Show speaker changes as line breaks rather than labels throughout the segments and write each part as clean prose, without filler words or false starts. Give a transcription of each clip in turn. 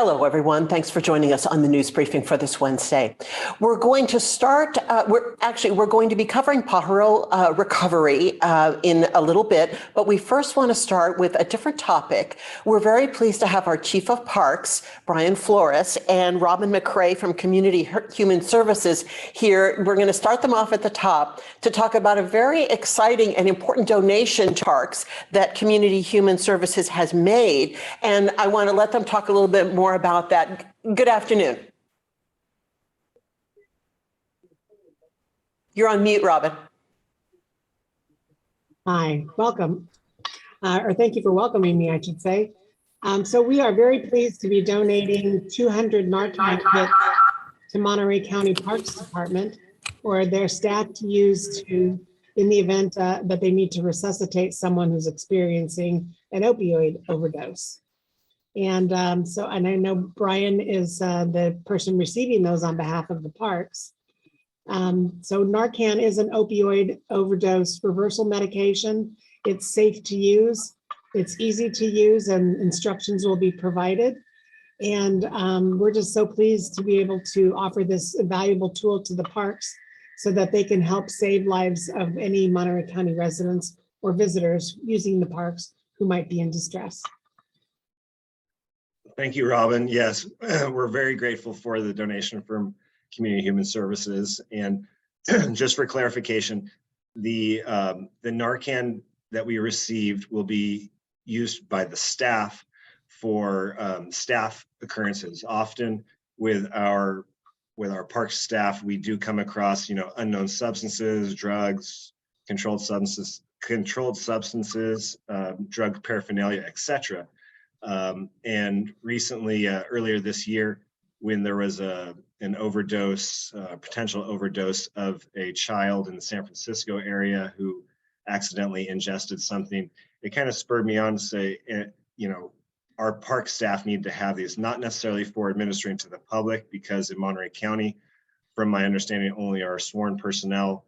Hello, everyone. Thanks for joining us on the news briefing for this Wednesday. We're going to start, we're going to be covering Pajaro Recovery in a little bit, but we first want to start with a different topic. We're very pleased to have our Chief of Parks, Bryan Flores, and Robin McCrae from Community Human Services here. We're going to start them off at the top to talk about a very exciting and important donation to parks that Community Human Services has made. And I want to let them talk a little bit more about that. Good afternoon. You're on mute, Robin.
Hi, welcome, or thank you for welcoming me, I should say. So we are very pleased to be donating 200 Narcan kits to Monterey County Parks Department for their staff to use in the event that they need to resuscitate someone who's experiencing an opioid overdose. And and I know Bryan is the person receiving those on behalf of the parks. So Narcan is an opioid overdose reversal medication. It's safe to use, it's easy to use, and instructions will be provided. And we're just so pleased to be able to offer this valuable tool to the parks so that they can help save lives of any Monterey County residents or visitors using the parks who might be in distress.
Thank you, Robin. Yes, we're very grateful for the donation from Community Human Services. And just for clarification, the Narcan that we received will be used by the staff for staff occurrences. Often with our park staff, we do come across, unknown substances, drugs, controlled substances, drug paraphernalia, etc. And recently, earlier this year, when there was an overdose, potential overdose of a child in the San Francisco area who accidentally ingested something, it kind of spurred me on to say, our park staff need to have these, not necessarily for administering to the public, because in Monterey County, from my understanding, only our sworn personnel,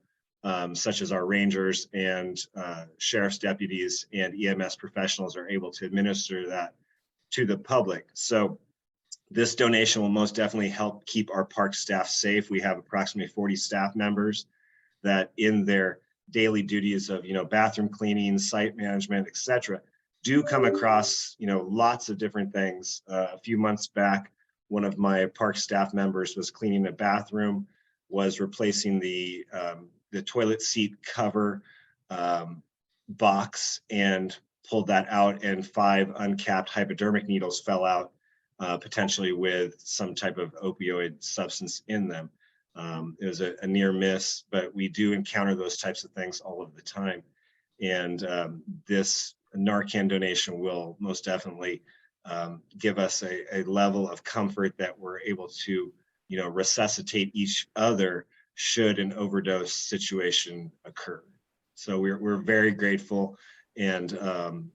such as our rangers and sheriff's deputies and EMS professionals, are able to administer that to the public. So this donation will most definitely help keep our park staff safe. We have approximately 40 staff members that, in their daily duties of bathroom cleaning, site management, etc., do come across lots of different things. A few months back, one of my park staff members was cleaning a bathroom, was replacing the toilet seat cover box, and pulled that out, and 5 uncapped hypodermic needles fell out, potentially with some type of opioid substance in them. It was a near miss, but we do encounter those types of things all of the time. And this Narcan donation will most definitely give us a level of comfort that we're able to, resuscitate each other should an overdose situation occur. So we're very grateful. And the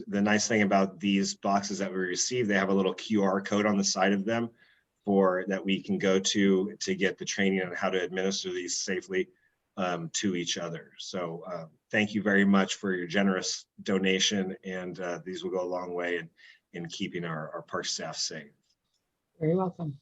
nice thing about these boxes that we receive, they have a little QR code on the side of them that we can go to get the training on how to administer these safely to each other. So thank you very much for your generous donation, and these will go a long way in keeping our park staff safe.
Very welcome.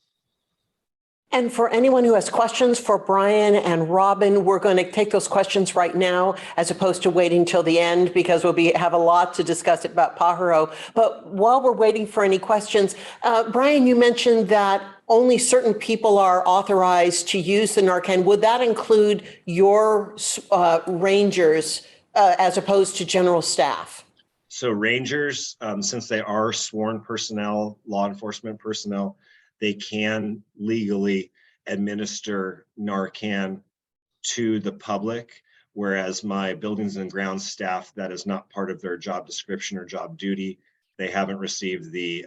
And for anyone who has questions for Bryan and Robin, we're going to take those questions right now, as opposed to waiting till the end, because we'll have a lot to discuss about Pajaro. But while we're waiting for any questions, Bryan, you mentioned that only certain people are authorized to use the Narcan. Would that include your rangers as opposed to general staff?
So rangers, since they are sworn personnel, law enforcement personnel, they can legally administer Narcan to the public, whereas my buildings and grounds staff, that is not part of their job description or job duty. They haven't received the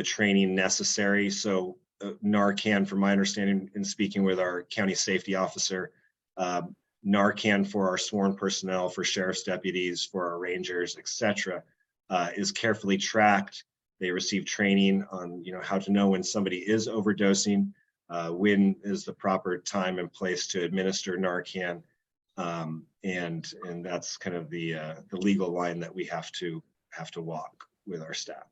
training necessary. So Narcan, from my understanding in speaking with our county safety officer, Narcan for our sworn personnel, for sheriff's deputies, for our rangers, etc., is carefully tracked. They receive training on, how to know when somebody is overdosing, when is the proper time and place to administer Narcan, and that's kind of the legal line that we have to walk with our staff.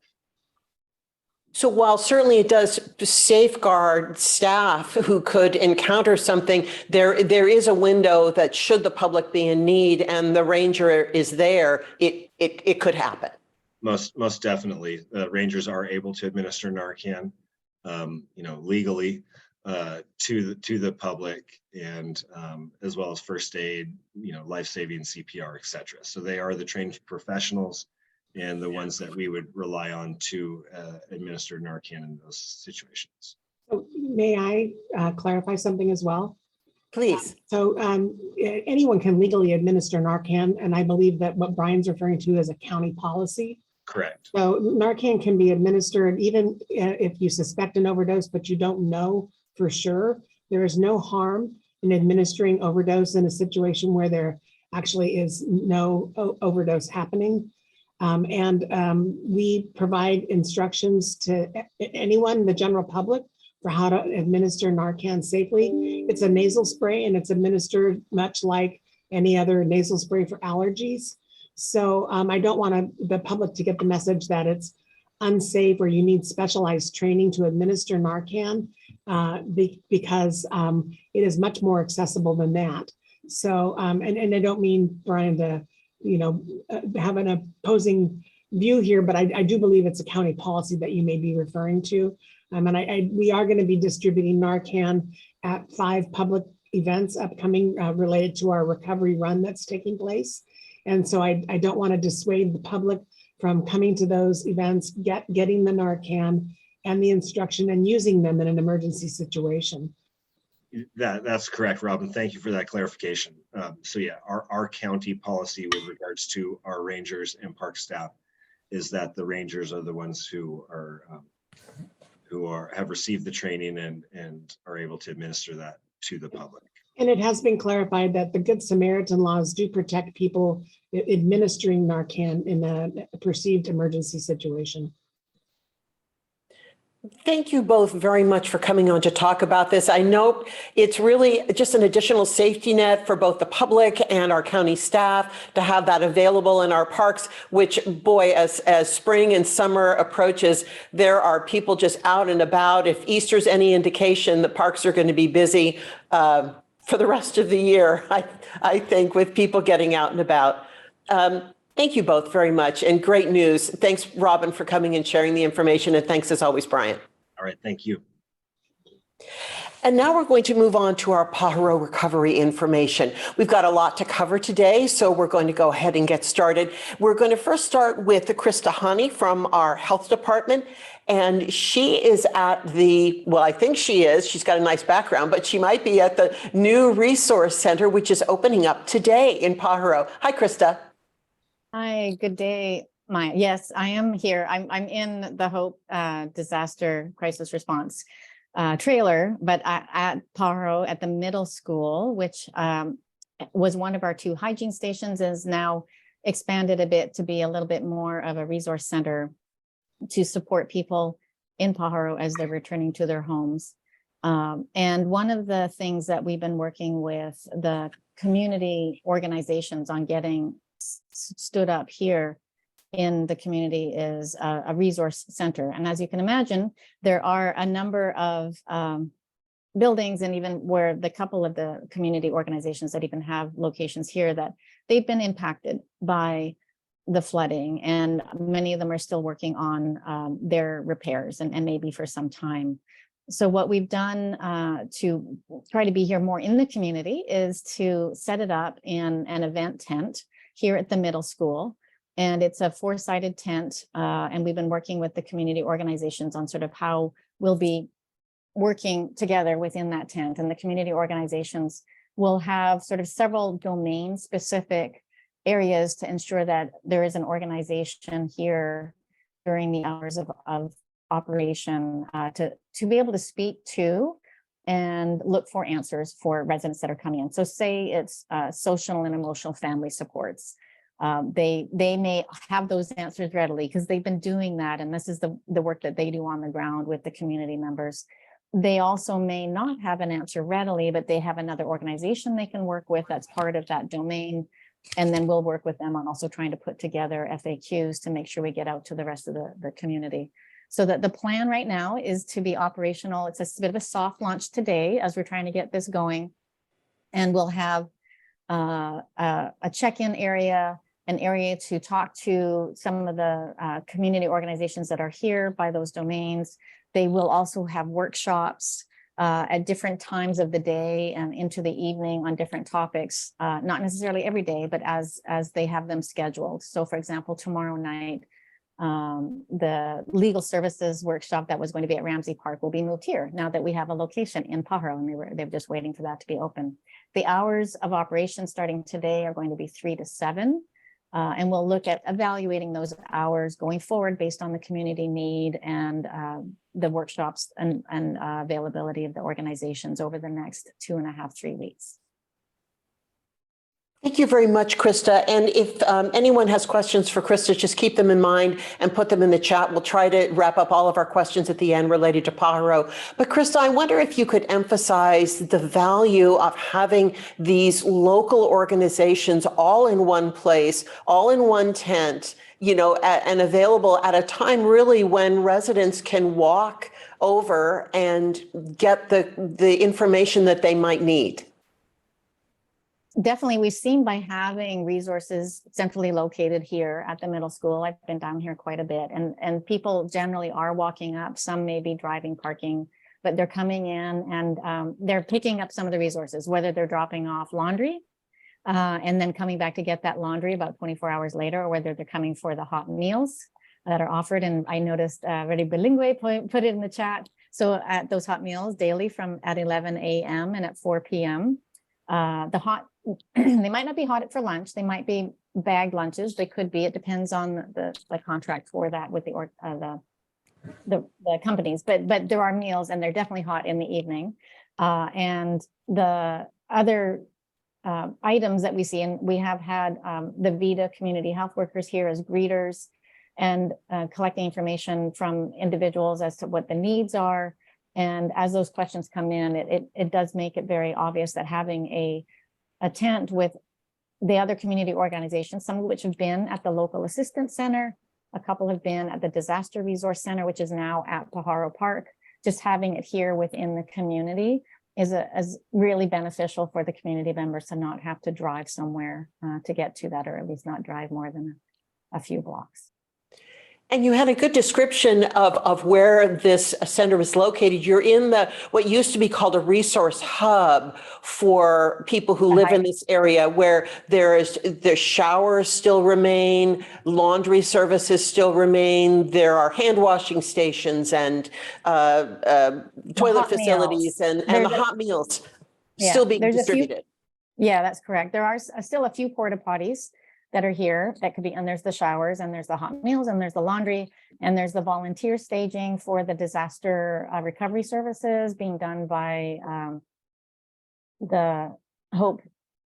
So while certainly it does safeguard staff who could encounter something, there is a window that should the public be in need and the ranger is there, it could happen.
Most definitely, rangers are able to administer Narcan, legally to the public, and as well as first aid, life-saving CPR, etc. So they are the trained professionals and the ones that we would rely on to administer Narcan in those situations.
So may I clarify something as well?
Please.
So anyone can legally administer Narcan, and I believe that what Bryan's referring to is a county policy.
Correct.
So Narcan can be administered even if you suspect an overdose, but you don't know for sure. There is no harm in administering overdose in a situation where there actually is no overdose happening. We provide instructions to anyone, the general public, for how to administer Narcan safely. It's a nasal spray and it's administered much like any other nasal spray for allergies. So I don't want the public to get the message that it's unsafe or you need specialized training to administer Narcan because it is much more accessible than that. So, and I don't mean, Bryan, to have an opposing view here, but I do believe it's a county policy that you may be referring to. We are going to be distributing Narcan at 5 public events upcoming related to our recovery run that's taking place. And so I don't want to dissuade the public from coming to those events, getting the Narcan and the instruction and using them in an emergency situation.
That's correct, Robin. Thank you for that clarification. So yeah, our county policy with regards to our rangers and park staff is that the rangers are the ones who have received the training and are able to administer that to the public.
And it has been clarified that the Good Samaritan laws do protect people administering Narcan in a perceived emergency situation.
Thank you both very much for coming on to talk about this. I know it's really just an additional safety net for both the public and our county staff to have that available in our parks, which, boy, as spring and summer approaches, there are people just out and about. If Easter's any indication, the parks are going to be busy for the rest of the year, I think, with people getting out and about. Thank you both very much, and great news. Thanks, Robin, for coming and sharing the information, and thanks as always, Bryan.
All right, thank you.
And now we're going to move on to our Pajaro Recovery information. We've got a lot to cover today, so we're going to go ahead and get started. We're going to first start with Krista Hanni from our health department, and she is at I think she is, she's got a nice background, but she might be at the new resource center, which is opening up today in Pajaro. Hi, Krista.
Hi, good day, Maya. Yes, I am here. I'm in the Hope Disaster Crisis Response trailer, but at Pajaro at the middle school, which was one of our 2 hygiene stations, is now expanded a bit to be a little bit more of a resource center to support people in Pajaro as they're returning to their homes. And one of the things that we've been working with the community organizations on getting stood up here in the community is a resource center. And as you can imagine, there are a number of buildings, and even where the couple of the community organizations that even have locations here, that they've been impacted by the flooding, and many of them are still working on their repairs and maybe for some time. So what we've done to try to be here more in the community is to set it up in an event tent here at the middle school. And it's a 4-sided tent. And we've been working with the community organizations on sort of how we'll be working together within that tent. And the community organizations will have sort of several domain specific areas to ensure that there is an organization here during the hours of operation to be able to speak to and look for answers for residents that are coming in. So say it's social and emotional family supports. They may have those answers readily because they've been doing that. And this is the work that they do on the ground with the community members. They also may not have an answer readily, but they have another organization they can work with that's part of that domain. And then we'll work with them on also trying to put together FAQs to make sure we get out to the rest of the community. So that the plan right now is to be operational. It's a bit of a soft launch today as we're trying to get this going. And we'll have a check-in area, an area to talk to some of the community organizations that are here by those domains. They will also have workshops at different times of the day and into the evening on different topics, not necessarily every day, but as they have them scheduled. So for example, tomorrow night, the legal services workshop that was going to be at Ramsey Park will be moved here now that we have a location in Pajaro, and they're just waiting for that to be open. The hours of operation starting today are going to be 3 to 7. And we'll look at evaluating those hours going forward based on the community need and the workshops and availability of the organizations over the next 2.5, 3 weeks.
Thank you very much, Krista. And if anyone has questions for Krista, just keep them in mind and put them in the chat. We'll try to wrap up all of our questions at the end related to Pajaro. But Krista, I wonder if you could emphasize the value of having these local organizations all in one place, all in one tent, you know, and available at a time really when residents can walk over and get the information that they might need.
Definitely, we've seen by having resources centrally located here at the middle school. I've been down here quite a bit, and people generally are walking up. Some may be driving, parking, but they're coming in and they're picking up some of the resources, whether they're dropping off laundry and then coming back to get that laundry about 24 hours later, or whether they're coming for the hot meals that are offered. And I noticed Ready Bilingue put it in the chat. So at those hot meals daily from at 11 a.m. and at 4 p.m. The hot, they might not be hot for lunch. They might be bagged lunches. They could be. It depends on the contract for that with the companies. But there are meals, and they're definitely hot in the evening. And the other items that we see, and we have had the VITA community health workers here as greeters and collecting information from individuals as to what the needs are. And as those questions come in, it does make it very obvious that having a tent with the other community organizations, some of which have been at the local assistance center, a couple have been at the disaster resource center, which is now at Pajaro Park, just having it here within the community is really beneficial for the community members to not have to drive somewhere to get to that, or at least not drive more than a few blocks.
And you had a good description of where this center is located. You're in what used to be called a resource hub for people who live in this area, where the showers still remain, laundry services still remain, there are hand washing stations and toilet facilities and the hot meals still being distributed.
Yeah, that's correct. There are still a few porta potties that are here that could be, and there's the showers, and there's the hot meals, and there's the laundry, and there's the volunteer staging for the disaster recovery services being done by the Hope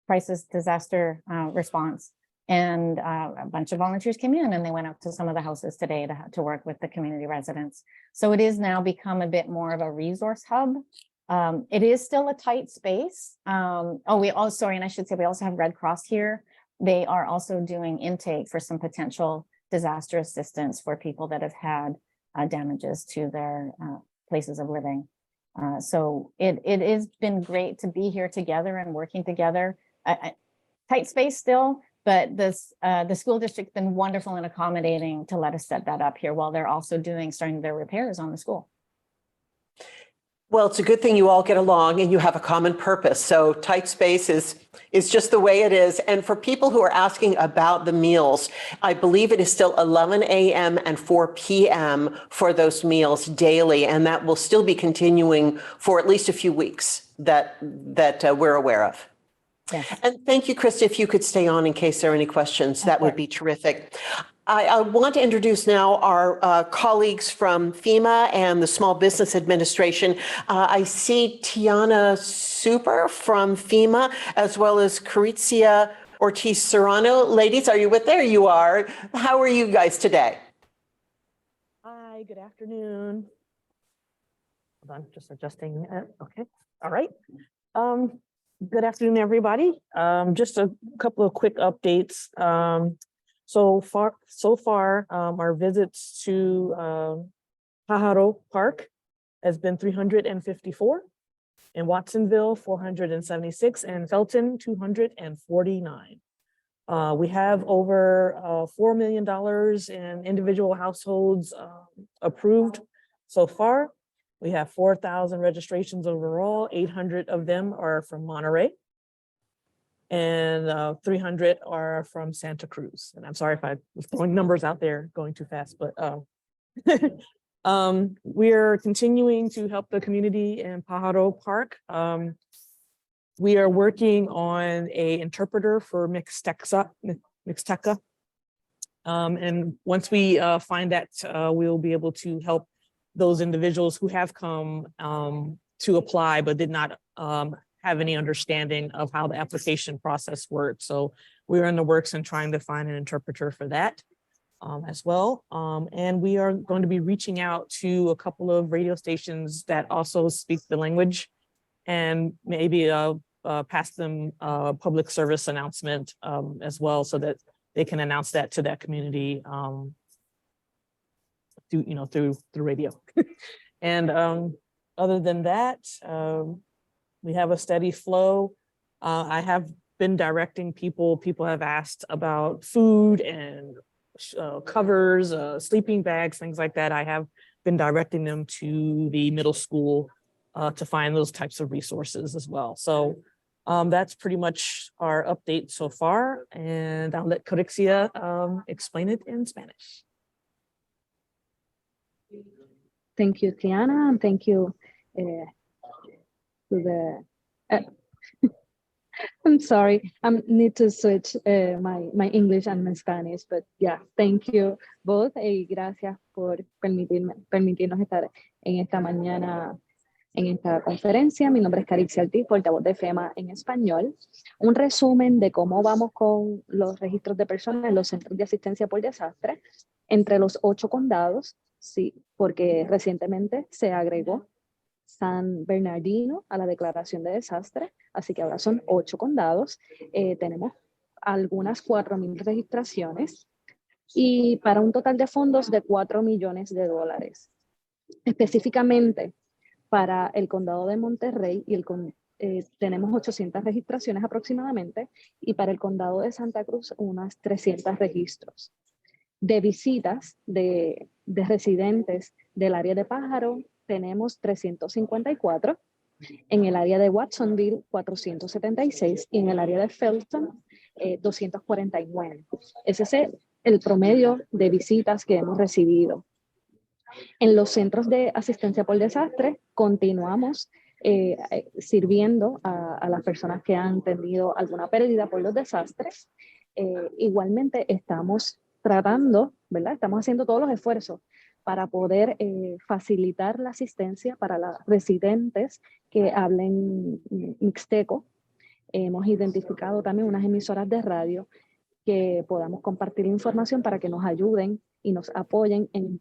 Crisis Disaster Response. And a bunch of volunteers came in and they went out to some of the houses today to work with the community residents. So it is now become a bit more of a resource hub. It is still a tight space. And I should say we also have Red Cross here. They are also doing intake for some potential disaster assistance for people that have had damages to their places of living. So it has been great to be here together and working together. Tight space still, but the school district's been wonderful and accommodating to let us set that up here while they're also starting their repairs on the school.
Well, it's a good thing you all get along and you have a common purpose. So tight space is just the way it is. And for people who are asking about the meals, I believe it is still 11 a.m. and 4 p.m. for those meals daily. And that will still be continuing for at least a few weeks that we're aware of.
Yes.
And thank you, Krista. If you could stay on in case there are any questions, that would be terrific. I want to introduce now our colleagues from FEMA and the Small Business Administration. I see Tiana Super from FEMA, as well as Karixia Ortiz Serrano. Ladies, are you with there? You are. How are you guys today?
Hi, good afternoon. Hold on, just adjusting it. Okay, all right. Good afternoon, everybody. Just a couple of quick updates. So far, our visits to Pajaro Park has been 354. In Watsonville, 476, and Felton, 249. We have over $4 million in individual households approved so far. We have 4,000 registrations overall. 800 of them are from Monterey, and 300 are from Santa Cruz. And I'm sorry if I was throwing numbers out there going too fast, but we're continuing to help the community in Pajaro Park. We are working on an interpreter for Mixteca. And once we find that, we'll be able to help those individuals who have come to apply but did not have any understanding of how the application process works. So we're in the works and trying to find an interpreter for that. As well. And we are going to be reaching out to a couple of radio stations that also speak the language, and maybe pass them a public service announcement as well, so that they can announce that to that community through radio. And other than that, we have a steady flow. I have been directing people. People have asked about food and covers, sleeping bags, things like that. I have been directing them to the middle school to find those types of resources as well. So that's pretty much our update so far. And I'll let Karixia explain it in Spanish.
Thank you, Tiana, and thank you to the I'm sorry, I need to switch my English and my Spanish, but yeah, thank you both y gracias por permitirnos estar en esta mañana en esta conferencia. Mi nombre es Karixia, portavoz de FEMA en español. Un resumen de cómo vamos con los registros de personas en los centros de asistencia por desastre entre los 8 condados, sí, porque recientemente se agregó San Bernardino a la declaración de desastre, así que ahora son 8 condados. Tenemos algunas 4,000 registraciones y para un total de fondos de $4 millones. Específicamente para el condado de Monterey tenemos 800 registraciones aproximadamente, y para el condado de Santa Cruz unas 300 registros. De visitas de residentes del área de Pájaro tenemos 354, en el área de Watsonville 476 y en el área de Felton 249. Ese es el promedio de visitas que hemos recibido. En los centros de asistencia por desastre continuamos sirviendo a las personas que han tenido alguna pérdida por los desastres. Igualmente estamos tratando, ¿verdad? Estamos haciendo todos los esfuerzos para poder facilitar la asistencia para las residentes que hablen mixteco. Hemos identificado también unas emisoras de radio que podamos compartir información para que nos ayuden y nos apoyen en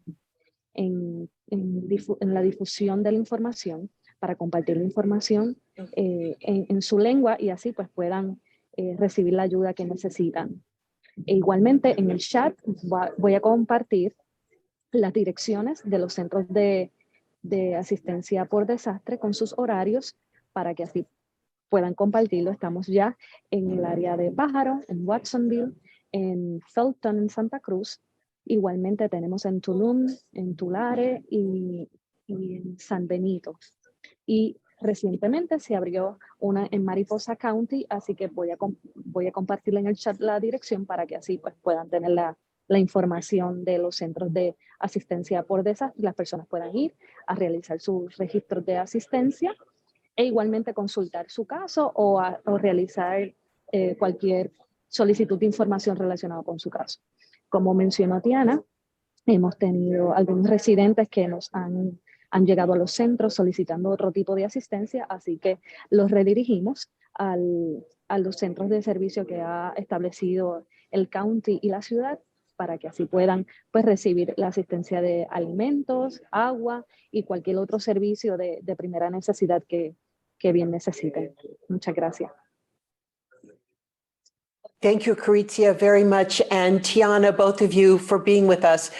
la difusión de la información, para compartir la información en su lengua, y así pues puedan recibir la ayuda que necesitan. E igualmente en el chat voy a compartir las direcciones de los centros de asistencia por desastre con sus horarios para que así puedan compartirlo. Estamos ya en el área de Pájaro, en Watsonville, en Felton, en Santa Cruz. Igualmente tenemos en Tulum, en Tulare y en San Benito. Y recientemente se abrió una en Mariposa County, así que voy a compartirle en el chat la dirección para que así pues puedan tener la información de los centros de asistencia por desastre. Las personas puedan ir a realizar sus registros de asistencia e igualmente consultar su caso o realizar cualquier solicitud de información relacionada con su caso. Como mencionó Tiana, hemos tenido algunos residentes que nos han llegado a los centros solicitando otro tipo de asistencia, así que los redirigimos a los centros de servicio que ha establecido el county y la ciudad para que así puedan pues, recibir la asistencia de alimentos, agua y cualquier otro servicio de primera necesidad que bien necesiten. Muchas gracias.
Thank you, Karixia, very much, and Tiana, both of you, for being with us.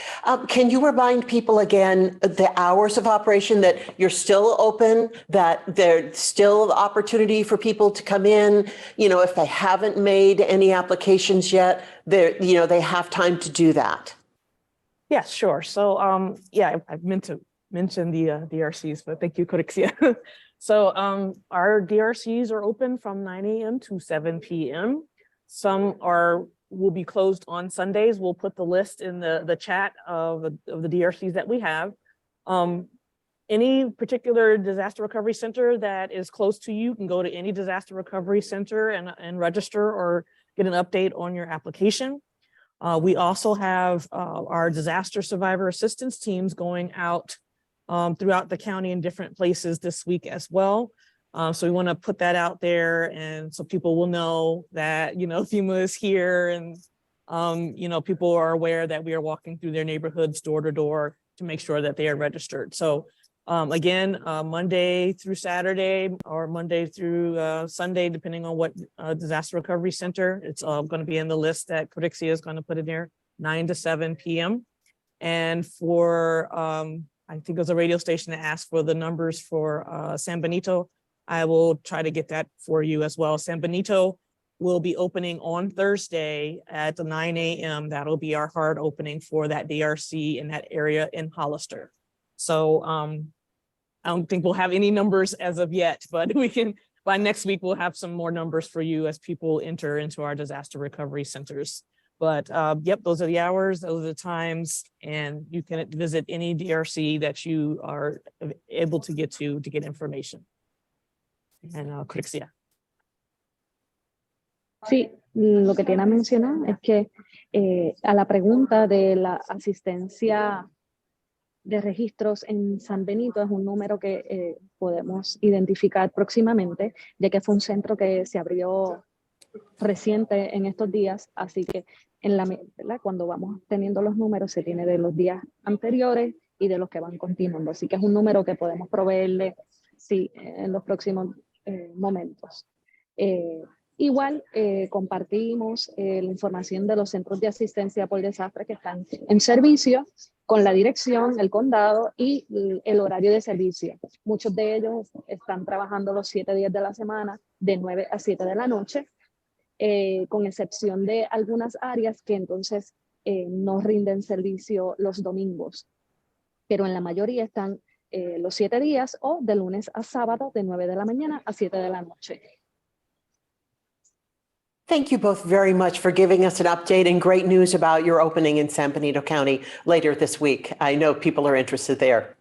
Can you remind people again the hours of operation, that you're still open, that there's still the opportunity for people to come in? You know, if they haven't made any applications yet, they have time to do that.
Yeah, sure. So, yeah, I meant to mention the DRCs, but thank you, Karixia. So, our DRCs are open from 9 a.m. to 7 p.m. Some will be closed on Sundays. We'll put the list in the chat of the DRCs that we have. Any particular disaster recovery center that is close to you can go to any disaster recovery center and register or get an update on your application. We also have our disaster survivor assistance teams going out throughout the county in different places this week as well. So we want to put that out there, and so people will know that, FEMA is here, and, people are aware that we are walking through their neighborhoods door to door to make sure that they are registered. So again, Monday through Saturday or Monday through Sunday, depending on what disaster recovery center, it's going to be in the list that Karixia is going to put in there, 9 to 7 p.m. And for, I think it was a radio station that asked for the numbers for San Benito. I will try to get that for you as well. San Benito will be opening on Thursday at 9 a.m. That'll be our hard opening for that DRC in that area in Hollister. So I don't think we'll have any numbers as of yet, but by next week, we'll have some more numbers for you as people enter into our disaster recovery centers. But yep, those are the hours, those are the times, and you can visit any DRC that you are able to get information. And Krixia.
Sí, lo que Tiana mencionó es que a la pregunta de la asistencia de registros en San Benito, es un número que podemos identificar próximamente, ya que fue un centro que se abrió reciente en estos días, así que ¿verdad? Cuando vamos teniendo los números se tiene de los días anteriores y de los que van continuando, así que es un número que podemos proveerle en los próximos momentos. Igual compartimos la información de los centros de asistencia por desastre que están en servicio con la dirección, el condado y el horario de servicio. Muchos de ellos están trabajando los 7 días de la semana de 9 a 7 de la noche, con excepción de algunas áreas que entonces no rinden servicio los domingos, pero en la mayoría están los 7 días o de lunes a sábado de 9 de la mañana a 7 de la noche.
Thank you both very much for giving us an update and great news about your opening in San Benito County later this week. I know people are interested there.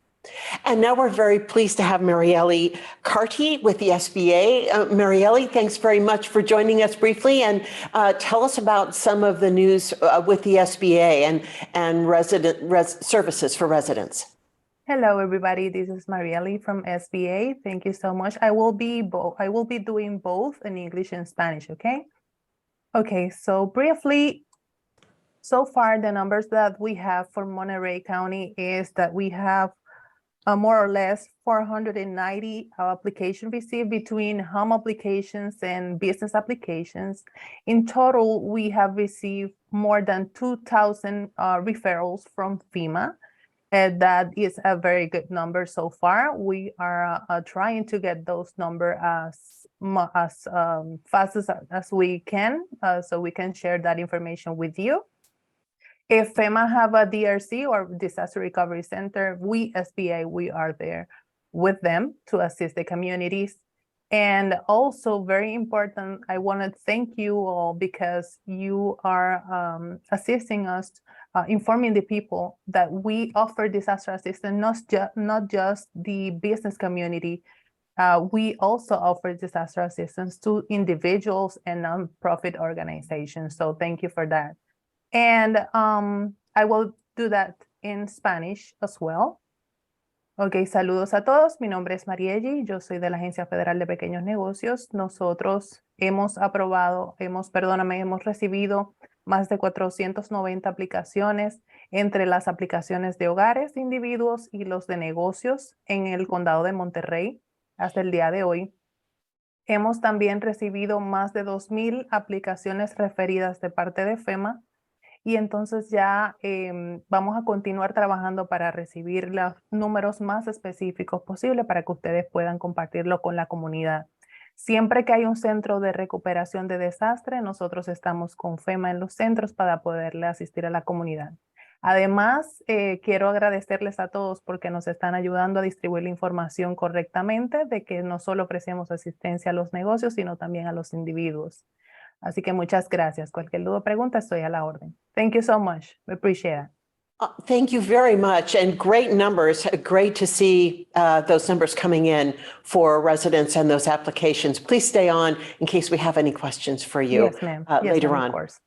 And now we're very pleased to have Marielli Carty with the SBA. Marielli, thanks very much for joining us briefly, and tell us about some of the news with the SBA and services for residents.
Hello, everybody. This is Marielli from SBA. Thank you so much. I will be doing both in English and Spanish, okay? Okay, so briefly, so far the numbers that we have for Monterey County is that we have more or less 490 applications received between home applications and business applications. In total, we have received more than 2,000 referrals from FEMA. That is a very good number so far. We are trying to get those numbers as fast as we can, so we can share that information with you. If FEMA have a DRC or Disaster Recovery Center, we SBA, we are there with them to assist the communities. And also very important, I want to thank you all because you are assisting us, informing the people that we offer disaster assistance, not just the business community. We also offer disaster assistance to individuals and nonprofit organizations. So thank you for that. And I will do that in Spanish as well. Ok, saludos a todos. Mi nombre es Marielli. Yo soy de la Agencia Federal de Pequeños Negocios. Nosotros hemos recibido más de 490 aplicaciones entre las aplicaciones de hogares, de individuos y los de negocios en el condado de Monterey hasta el día de hoy. Hemos también recibido más de 2,000 aplicaciones referidas de parte de FEMA y entonces ya vamos a continuar trabajando para recibir los números más específicos posibles para que ustedes puedan compartirlo con la comunidad. Siempre que hay un centro de recuperación de desastre, nosotros estamos con FEMA en los centros para poderle asistir a la comunidad. Además, quiero agradecerles a todos porque nos están ayudando a distribuir la información correctamente de que no solo ofrecemos asistencia a los negocios, sino también a los individuos. Así que muchas gracias. Cualquier duda o pregunta, estoy a la orden. Thank you so much. We appreciate it.
Thank you very much, and great numbers. Great to see those numbers coming in for residents and those applications. Please stay on in case we have any questions for you
Yes, ma'am. Yes,
later
ma'am,
on.
of course.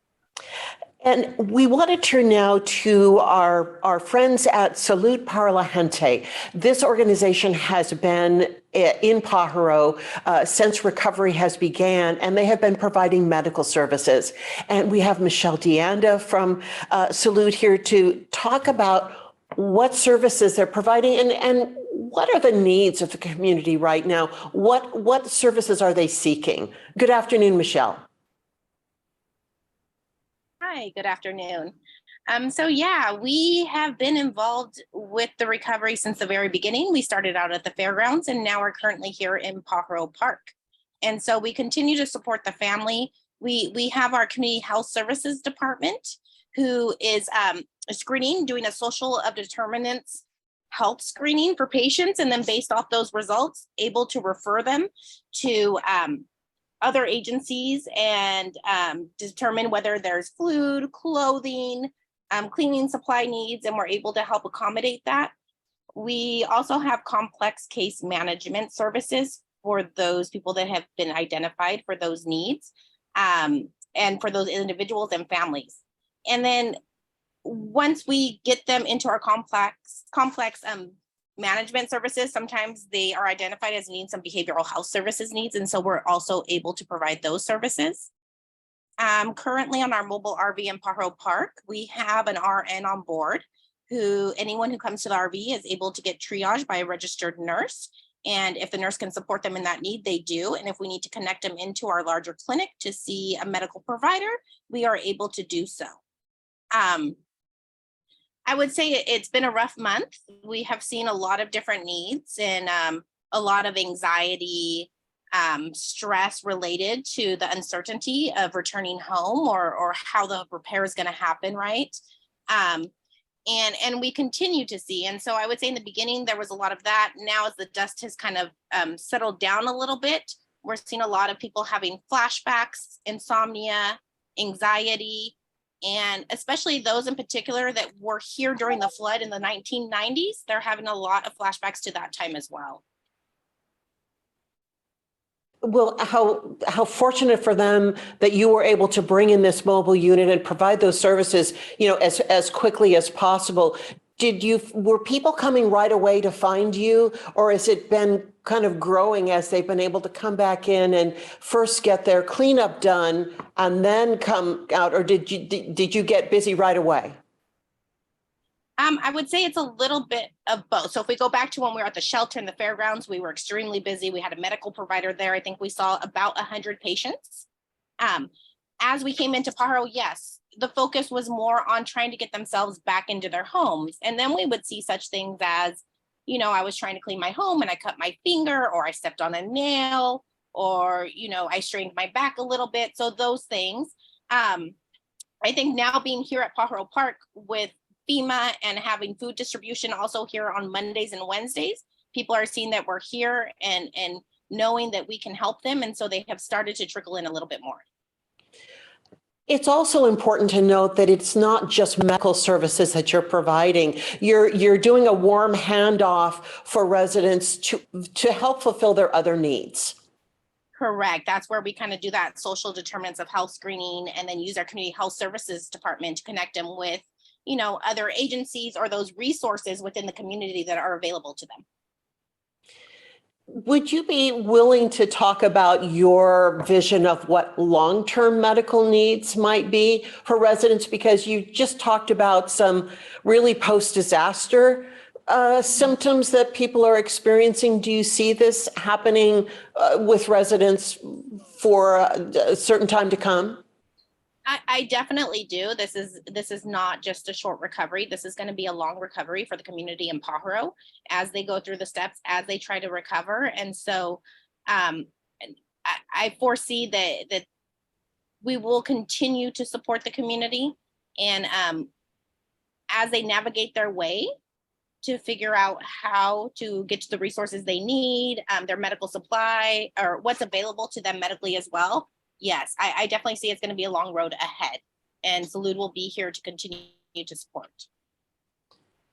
And we want to turn now to our friends at Salud para la Gente. This organization has been in Pajaro since recovery has began, and they have been providing medical services. And we have Michelle Deanda from Salud here to talk about what services they're providing and what are the needs of the community right now. What services are they seeking? Good afternoon, Michelle.
Hi, good afternoon. So yeah, we have been involved with the recovery since the very beginning. We started out at the fairgrounds and now we're currently here in Pajaro Park. And so we continue to support the family. We have our community health services department who is screening, doing a social of determinants health screening for patients, and then based off those results, able to refer them to other agencies and determine whether there's food, clothing, cleaning supply needs, and we're able to help accommodate that. We also have complex case management services for those people that have been identified for those needs, and for those individuals and families. And then once we get them into our complex management services, sometimes they are identified as needing some behavioral health services needs. And so we're also able to provide those services. Currently on our mobile RV in Pajaro Park, we have an RN on board who anyone who comes to the RV is able to get triaged by a registered nurse. And if the nurse can support them in that need, they do. And if we need to connect them into our larger clinic to see a medical provider, we are able to do so. I would say it's been a rough month. We have seen a lot of different needs and a lot of anxiety, stress related to the uncertainty of returning home or how the repair is going to happen, right? And we continue to see. And so I would say in the beginning, there was a lot of that. Now, as the dust has kind of settled down a little bit, we're seeing a lot of people having flashbacks, insomnia, anxiety, and especially those in particular that were here during the flood in the 1990s, they're having a lot of flashbacks to that time as well.
Well, how fortunate for them that you were able to bring in this mobile unit and provide those services, as quickly as possible. Were people coming right away to find you, or has it been kind of growing as they've been able to come back in and first get their cleanup done and then come out, or did you get busy right away?
I would say it's a little bit of both. So if we go back to when we were at the shelter and the fairgrounds, we were extremely busy. We had a medical provider there. I think we saw about 100 patients. As we came into Pajaro, yes, the focus was more on trying to get themselves back into their homes. And then we would see such things as, I was trying to clean my home and I cut my finger, or I stepped on a nail, or, I strained my back a little bit. So those things. I think now being here at Pajaro Park with FEMA and having food distribution also here on Mondays and Wednesdays, people are seeing that we're here and knowing that we can help them. And so they have started to trickle in a little bit more.
It's also important to note that it's not just medical services that you're providing. You're doing a warm handoff for residents to help fulfill their other needs.
Correct. That's where we kind of do that social determinants of health screening and then use our community health services department to connect them with, other agencies or those resources within the community that are available to them.
Would you be willing to talk about your vision of what long-term medical needs might be for residents? Because you just talked about some really post-disaster symptoms that people are experiencing? Do you see this happening with residents for a certain time to come?
I definitely do. This is not just a short recovery. This is going to be a long recovery for the community in Pajaro as they go through the steps, as they try to recover. And so I foresee that we will continue to support the community, and as they navigate their way to figure out how to get to the resources they need, their medical supply, or what's available to them medically as well. Yes, I definitely see it's going to be a long road ahead, and Salud will be here to continue to support.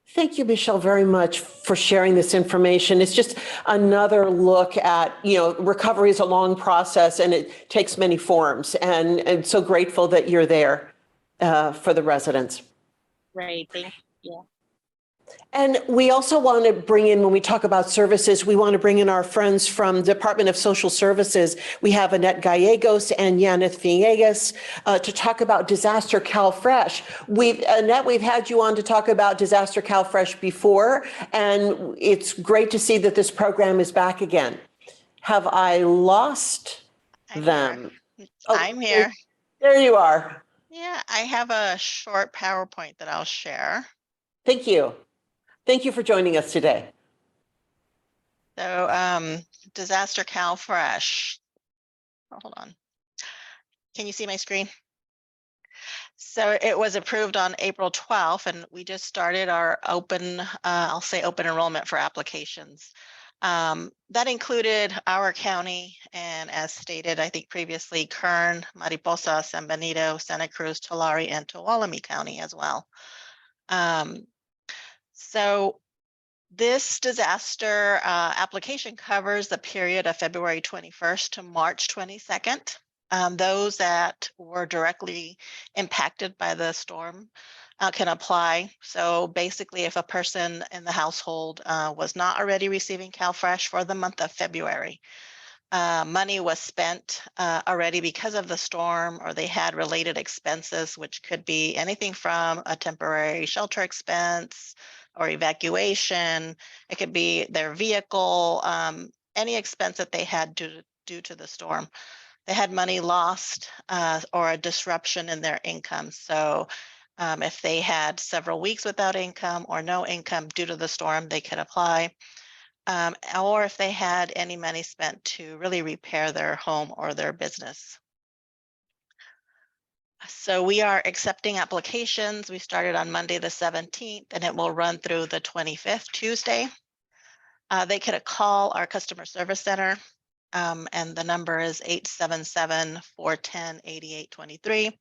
Thank you, Michelle, very much for sharing this information. It's just another look at, recovery is a long process and it takes many forms, and I'm so grateful that you're there for the residents.
Right, thank you.
And we also want to bring in, when we talk about services, we want to bring in our friends from the Department of Social Services. We have Annette Gallegos and Yaneth Villegas to talk about Disaster CalFresh. Annette, we've had you on to talk about Disaster CalFresh before, and it's great to see that this program is back again. Have I lost them?
I'm here.
There you are.
Yeah, I have a short PowerPoint that I'll share.
Thank you. Thank you for joining us today.
So Disaster CalFresh. Oh, hold on. Can you see my screen? So it was approved on April 12th, and we just started our open, I'll say open enrollment for applications. That included our county, and as stated, I think previously, Kern, Mariposa, San Benito, Santa Cruz, Tulare, and Tuolumne County as well. So this disaster application covers the period of February 21st to March 22nd. Those that were directly impacted by the storm can apply. So basically, if a person in the household was not already receiving CalFresh for the month of February, money was spent already because of the storm, or they had related expenses, which could be anything from a temporary shelter expense or evacuation. It could be their vehicle, any expense that they had due to the storm. They had money lost or a disruption in their income. So if they had several weeks without income or no income due to the storm, they could apply. Or if they had any money spent to really repair their home or their business. So we are accepting applications. We started on Monday the 17th, and it will run through the 25th, Tuesday. They could call our customer service center, and the number is 877-410-8823,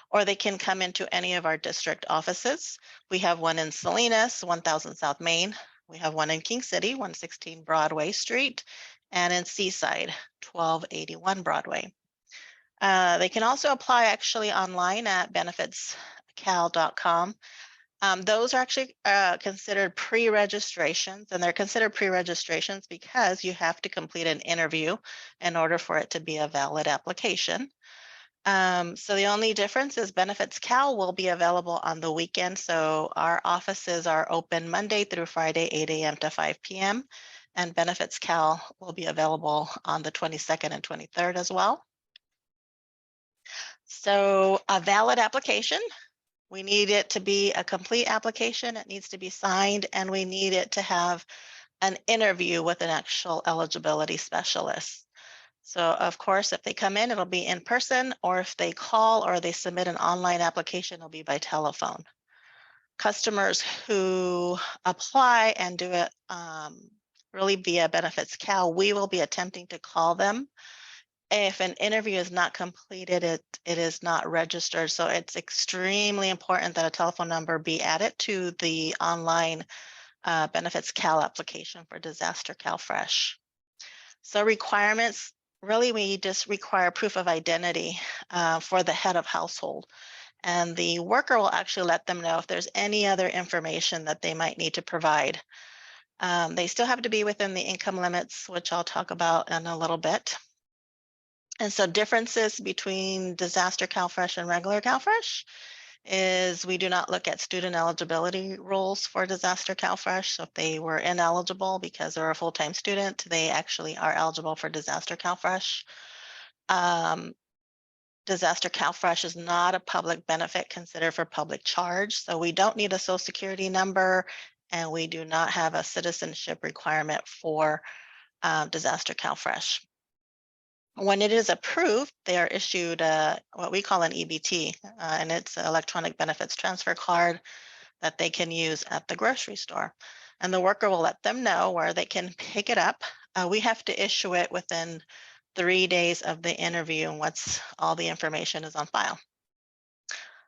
or they can come into any of our district offices. We have one in Salinas, 1000 South Main. We have one in King City, 116 Broadway Street, and in Seaside, 1281 Broadway. They can also apply actually online at benefitscal.com. Those are actually considered pre-registrations, and they're considered pre-registrations because you have to complete an interview in order for it to be a valid application. So the only difference is Benefits Cal will be available on the weekend. So our offices are open Monday through Friday, 8 a.m. to 5 p.m. And Benefits Cal will be available on the 22nd and 23rd as well. So a valid application, we need it to be a complete application. It needs to be signed, and we need it to have an interview with an actual eligibility specialist. So of course, if they come in, it'll be in person, or if they call or they submit an online application, it'll be by telephone. Customers who apply and do it really via Benefits Cal, we will be attempting to call them. If an interview is not completed, it is not registered. So it's extremely important that a telephone number be added to the online Benefits Cal application for Disaster CalFresh. So requirements, really we just require proof of identity for the head of household. And the worker will actually let them know if there's any other information that they might need to provide. They still have to be within the income limits, which I'll talk about in a little bit. And so differences between Disaster CalFresh and regular CalFresh is we do not look at student eligibility rules for disaster CalFresh. So if they were ineligible because they're a full-time student, they actually are eligible for disaster CalFresh. Disaster CalFresh is not a public benefit considered for public charge. So we don't need a social security number, and we do not have a citizenship requirement for disaster CalFresh. When it is approved, they are issued what we call an EBT, and it's an electronic benefits transfer card that they can use at the grocery store. And the worker will let them know where they can pick it up. We have to issue it within 3 days of the interview, and all the information is on file.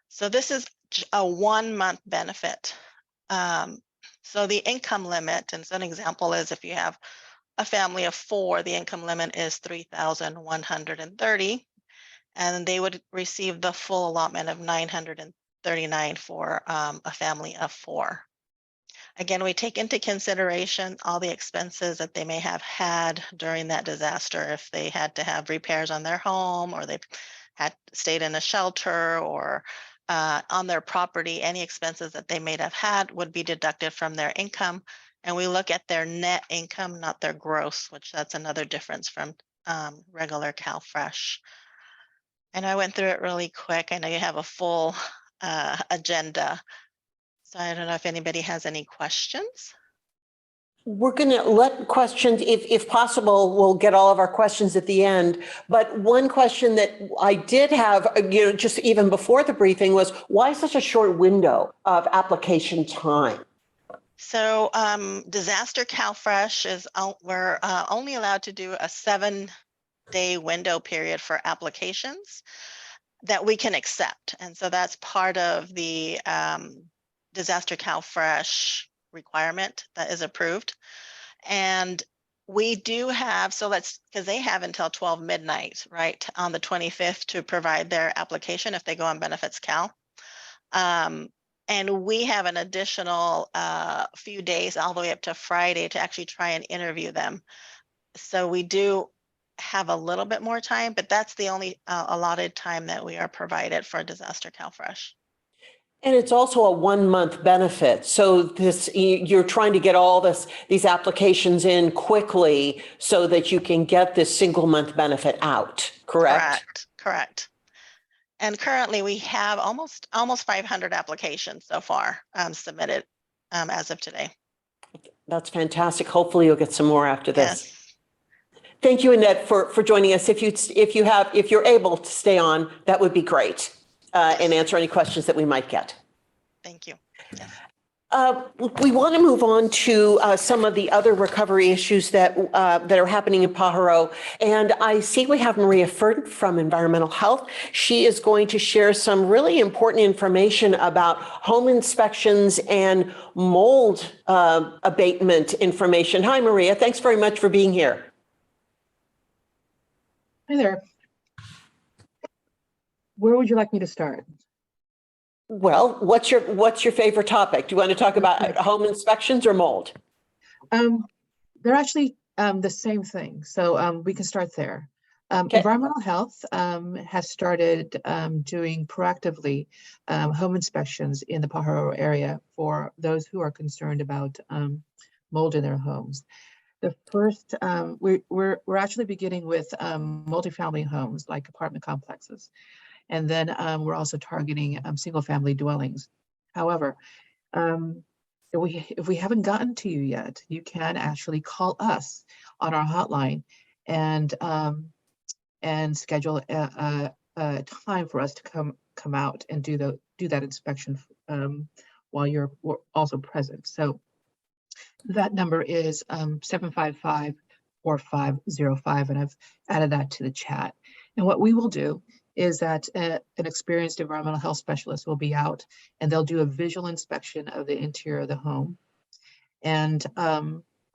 So this is a 1-month benefit. So the income limit, and so an example is if you have a family of 4, the income limit is $3,130, and they would receive the full allotment of $939 for a family of 4. Again, we take into consideration all the expenses that they may have had during that disaster. If they had to have repairs on their home, or they had stayed in a shelter, or on their property, any expenses that they may have had would be deducted from their income. And we look at their net income, not their gross, which that's another difference from regular CalFresh. And I went through it really quick. I know you have a full agenda. So I don't know if anybody has any questions.
We're going to let questions, if possible, we'll get all of our questions at the end. But one question that I did have, just even before the briefing was, why such a short window of application time?
So disaster CalFresh is, we're only allowed to do a 7-day window period for applications that we can accept. And so that's part of the disaster CalFresh requirement that is approved. And we do have, because they have until 12 midnight, right, on the 25th to provide their application if they go on Benefits Cal. And we have an additional few days all the way up to Friday to actually try and interview them. So we do have a little bit more time, but that's the only allotted time that we are provided for disaster CalFresh.
And it's also a 1-month benefit. So you're trying to get all these applications in quickly so that you can get this single month benefit out, correct?
Correct. And currently we have almost 500 applications so far submitted as of today.
That's fantastic. Hopefully you'll get some more after this.
Yes.
Thank you, Annette, for joining us. If you're able to stay on, that would be great, and answer any questions that we might get.
Thank you. Yes.
We want to move on to some of the other recovery issues that are happening in Pajaro. And I see we have Maria Ferdin from Environmental Health. She is going to share some really important information about home inspections and mold abatement information. Hi, Maria. Thanks very much for being here.
Hi there. Where would you like me to start?
Well, what's your favorite topic? Do you want to talk about home inspections or mold?
They're actually the same thing. So we can start there.
Okay.
Environmental Health has started doing proactively home inspections in the Pajaro area for those who are concerned about mold in their homes. The first, we're actually beginning with multifamily homes like apartment complexes. And then we're also targeting single family dwellings. However, if we haven't gotten to you yet, you can actually call us on our hotline and schedule a time for us to come out and do that inspection while you're also present. So that number is 755-4505, and I've added that to the chat. And what we will do is that an experienced environmental health specialist will be out and they'll do a visual inspection of the interior of the home and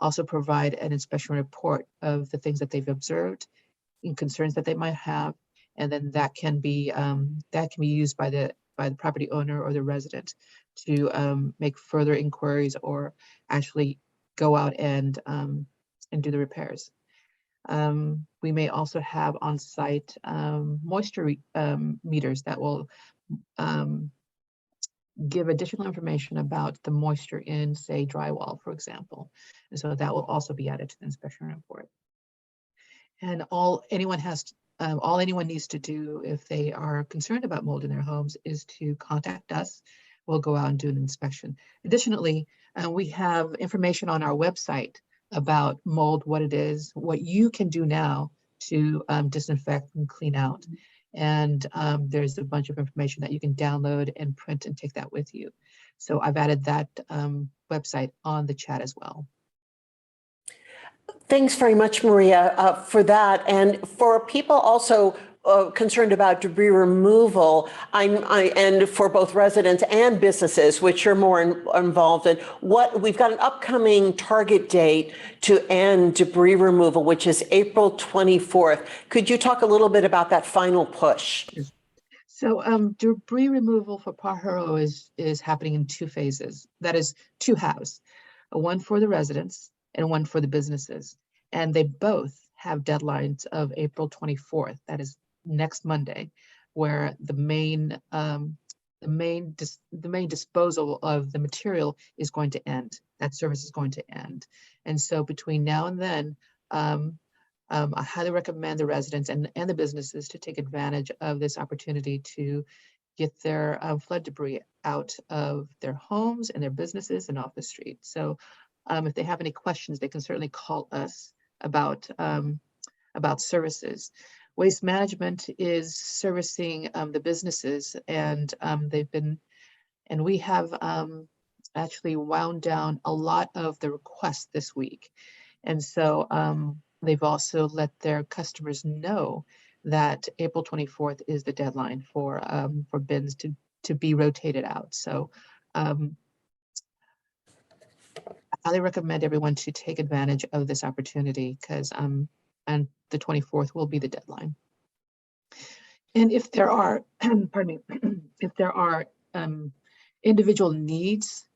also provide an inspection report of the things that they've observed and concerns that they might have. And then that can be used by the property owner or the resident to make further inquiries or actually go out and do the repairs. We may also have on-site moisture meters that will give additional information about the moisture in, say, drywall, for example. And so that will also be added to the inspection report. And all anyone needs to do if they are concerned about mold in their homes is to contact us. We'll go out and do an inspection. Additionally, we have information on our website about mold, what it is, what you can do now to disinfect and clean out. And there's a bunch of information that you can download and print and take that with you. So I've added that website on the chat as well.
Thanks very much, Maria, for that. And for people also concerned about debris removal, and for both residents and businesses, which you're more involved in, we've got an upcoming target date to end debris removal, which is April 24th. Could you talk a little bit about that final push?
So debris removal for Pajaro is happening in two phases. That is two halves, one for the residents and one for the businesses. And they both have deadlines of April 24th. That is next Monday, where the main disposal of the material is going to end. That service is going to end. And so between now and then, I highly recommend the residents and the businesses to take advantage of this opportunity to get their flood debris out of their homes and their businesses and off the street. So if they have any questions, they can certainly call us about services. Waste Management is servicing the businesses, and we have actually wound down a lot of the requests this week. And so they've also let their customers know that April 24th is the deadline for bins to be rotated out. So I highly recommend everyone to take advantage of this opportunity, because and the 24th will be the deadline. And if there are, pardon me, if there are individual needs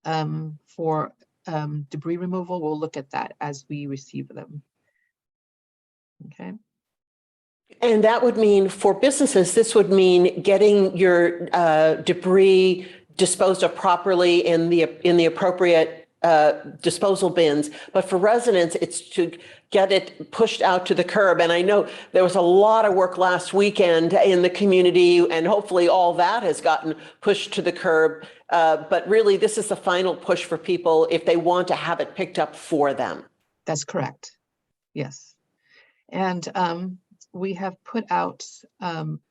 for debris removal, we'll look at that as we receive them. Okay.
And that would mean for businesses, this would mean getting your debris disposed of properly in the appropriate disposal bins. But for residents, it's to get it pushed out to the curb. And I know there was a lot of work last weekend in the community, and hopefully all that has gotten pushed to the curb. But really, this is the final push for people if they want to have it picked up for them.
That's correct. Yes. And we have put out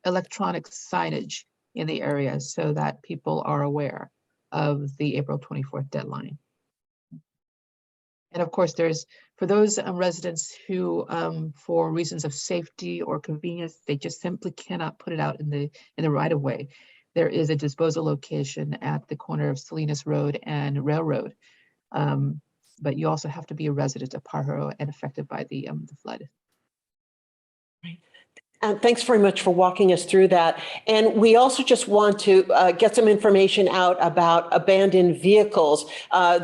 electronic signage in the area so that people are aware of the April 24th deadline. And of course, for those residents who, for reasons of safety or convenience, they just simply cannot put it out in the right of way. There is a disposal location at the corner of Salinas Road and Railroad. But you also have to be a resident of Pajaro and affected by the flood.
And thanks very much for walking us through that. And we also just want to get some information out about abandoned vehicles.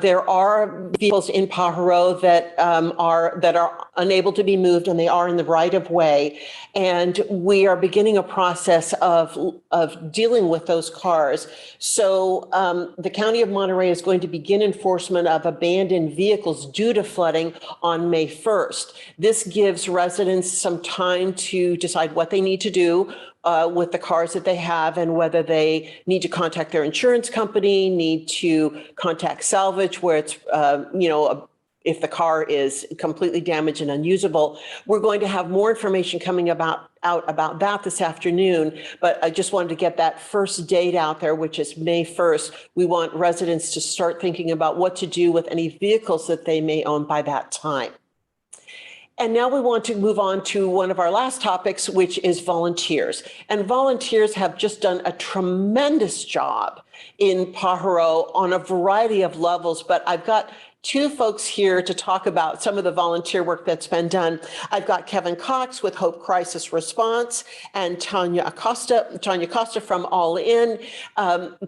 There are vehicles in Pajaro that are unable to be moved, and they are in the right of way. And we are beginning a process of dealing with those cars. So the County of Monterey is going to begin enforcement of abandoned vehicles due to flooding on May 1st. This gives residents some time to decide what they need to do with the cars that they have, and whether they need to contact their insurance company, need to contact salvage where it's, if the car is completely damaged and unusable. We're going to have more information coming out about that this afternoon, but I just wanted to get that first date out there, which is May 1st. We want residents to start thinking about what to do with any vehicles that they may own by that time. And now we want to move on to one of our last topics, which is volunteers. And volunteers have just done a tremendous job in Pajaro on a variety of levels, but I've got two folks here to talk about some of the volunteer work that's been done. I've got Kevin Cox with Hope Crisis Response and OTanya Costa from AllIn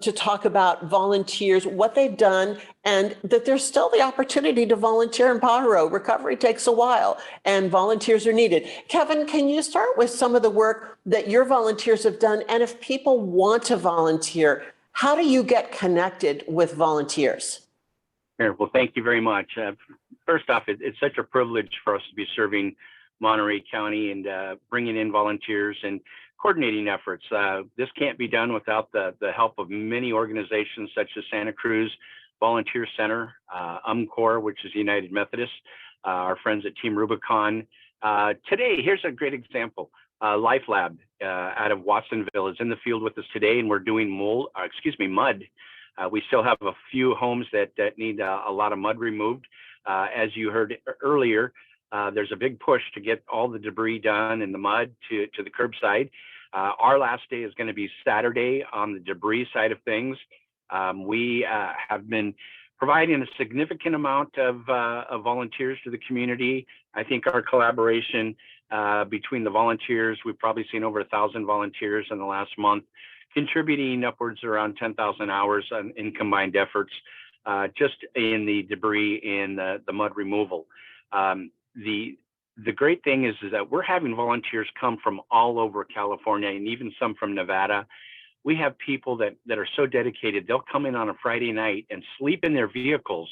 to talk about volunteers, what they've done, and that there's still the opportunity to volunteer in Pajaro. Recovery takes a while and volunteers are needed. Kevin, can you start with some of the work that your volunteers have done? And if people want to volunteer, How do you get connected with volunteers?
Sure. Well, thank you very much. First off, it's such a privilege for us to be serving Monterey County and bringing in volunteers and coordinating efforts. This can't be done without the help of many organizations such as Santa Cruz Volunteer Center, UMCOR, which is United Methodist, our friends at Team Rubicon. Today, here's a great example. Life Lab out of Watsonville is in the field with us today, and we're doing mud. We still have a few homes that need a lot of mud removed. As you heard earlier, there's a big push to get all the debris done and the mud to the curbside. Our last day is going to be Saturday on the debris side of things. We have been providing a significant amount of volunteers to the community. I think our collaboration between the volunteers, we've probably seen over 1,000 volunteers in the last month, contributing upwards around 10,000 hours in combined efforts just in the debris and the mud removal. The great thing is that we're having volunteers come from all over California and even some from Nevada. We have people that are so dedicated, they'll come in on a Friday night and sleep in their vehicles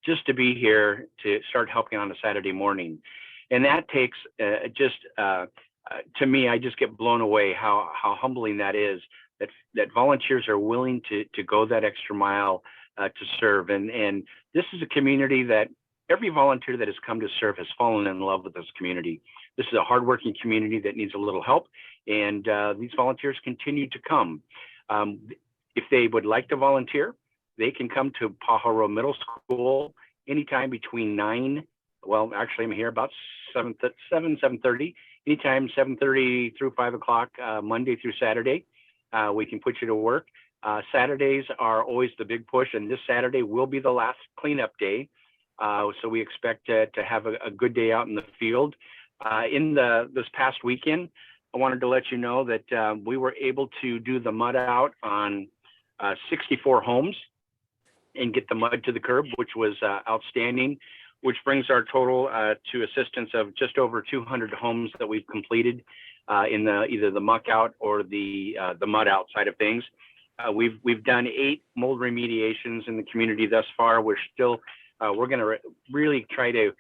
just to be here to start helping on a Saturday morning. And that takes to me, I just get blown away how humbling that is, that volunteers are willing to go that extra mile to serve. And this is a community that every volunteer that has come to serve has fallen in love with this community. This is a hardworking community that needs a little help, and these volunteers continue to come. If they would like to volunteer, they can come to Pajaro Middle School anytime between 9, well, actually I'm here about 7:30, anytime 7:30 through 5 o'clock, Monday through Saturday. We can put you to work. Saturdays are always the big push, and this Saturday will be the last cleanup day. So we expect to have a good day out in the field. This past weekend, I wanted to let you know that we were able to do the mud out on 64 homes and get the mud to the curb, which was outstanding, which brings our total to assistance of just over 200 homes that we've completed in either the muck out or the mud out side of things. We've done 8 mold remediations in the community thus far. We're going to really try to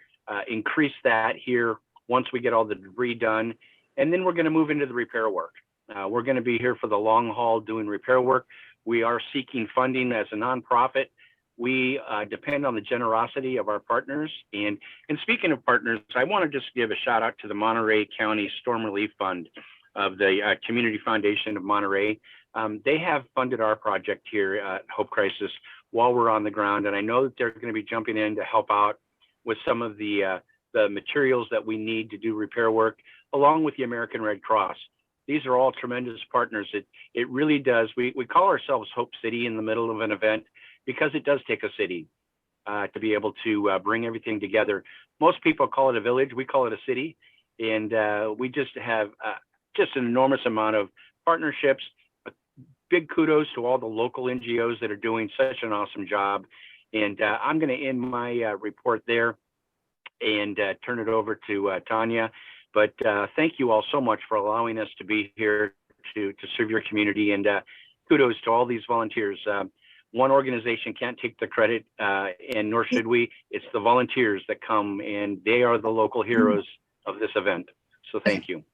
increase that here once we get all the debris done. And then we're going to move into the repair work. We're going to be here for the long haul doing repair work. We are seeking funding as a nonprofit. We depend on the generosity of our partners. And speaking of partners, I want to just give a shout out to the Monterey County Storm Relief Fund of the Community Foundation of Monterey. They have funded our project here at Hope Crisis while we're on the ground. And I know that they're going to be jumping in to help out with some of the materials that we need to do repair work, along with the American Red Cross. These are all tremendous partners. It really does. We call ourselves Hope City in the middle of an event because it does take a city to be able to bring everything together. Most people call it a village. We call it a city. And we just have just an enormous amount of partnerships. Big kudos to all the local NGOs that are doing such an awesome job. And I'm going to end my report there and turn it over to Tanya. But thank you all so much for allowing us to be here to serve your community. And kudos to all these volunteers. One organization can't take the credit, and nor should we. It's the volunteers that come, and they are the local heroes of this event. So thank you.